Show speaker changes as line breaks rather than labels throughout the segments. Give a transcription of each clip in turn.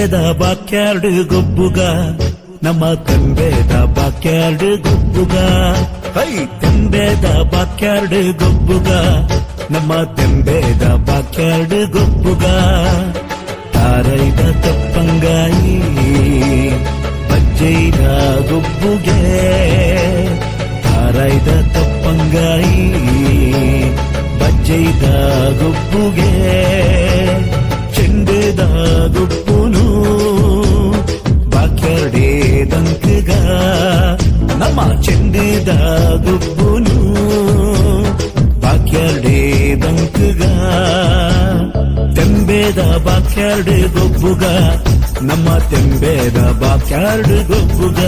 ತೆಂಬೇದ backyard ಗೊಬ್ಬುಗ ನಮ್ಮ ತೆಂಬೇದ backyard ಗೊಬ್ಬುಗ high ತೆಂಬೇದ backyard ಗೊಬ್ಬುಗ ನಮ್ಮ ತೆಂಬೇದ backyard ಗೊಬ್ಬುಗ ತಾರೈದ ತಪ್ಪಂಗಾಯಿ ಬಜ್ಜೈದ ಗೊಬ್ಬುಗೆ ತಾರೈದ ತಪ್ಪಂಗಾಯಿ ಬಜ್ಜೈದ ಗೊಬ್ಬುಗೆ ಚೆಂಡದ ಗೊಬ್ಬುನು ಬಾಕ್ಯಾರ್ಡೇ ದಂಕಗ ನಮ್ಮ ಚೆಂಡದ ಗೊಬ್ಬುನು ಬಾಕ್ಯಾರ್ಡೇ ದಂಕಗ ತೆಂಬೇದ ಬಾಕ್ಯಾರ್ಡ್ ಗೊಬ್ಬುಗ ನಮ್ಮ ತೆಂಬೇದ ಬಾಕ್ಯಾರ್ಡ್ ಗೊಬ್ಬುಗ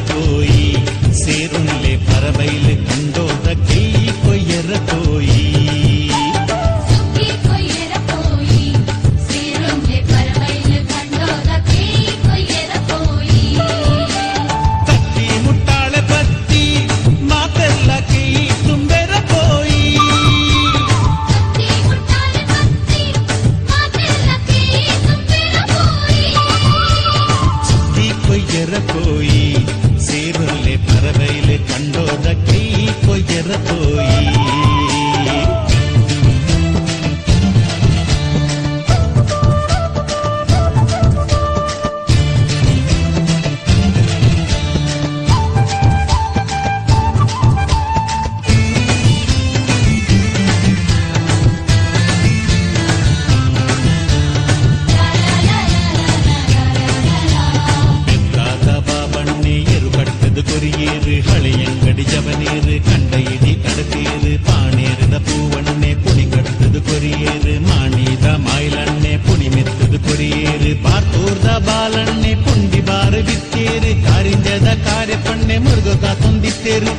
పోయి సేరులే పరవైలు కండోద కేయి కొయ్యర పోయి తట్టి ముట్టాళ పత్తి మా పెళ్ళకి తుంబెర పోయి చుట్టి కొయ్యర పోయి ಸೇರುಲೆ ಪರವೈಲೆ ಕಂಡೋದ ಕೈ ಕೊಯ್ಯರ ಪೋಯಿ ಕೊರಿಯೇರು ಹಳೆಯಂಗಡಿ ಜವನೇರು ಕಂಡ ಇಡಿ ಕಡತೇರು ಪಾಣೇರದ ಪೂವಣ್ಣೆ ಪುಣಿ ಕಟ್ಟದು ಕೊರಿಯೇರು ಮಾಣಿದ ಮಾಯಿಲಣ್ಣೆ ಪುಣಿ ಮೆತ್ತದು ಕೊರಿಯೇರು ಪಾರ್ತೋರ್ದ ಬಾಲಣ್ಣೆ ಪುಂಡಿ ಬಾರು ಬಿತ್ತೇರು ಕಾರಿಂಜದ ಕಾರ್ಯಪಣ್ಣೆ ಮುರುಗ ತುಂದಿತ್ತೇರು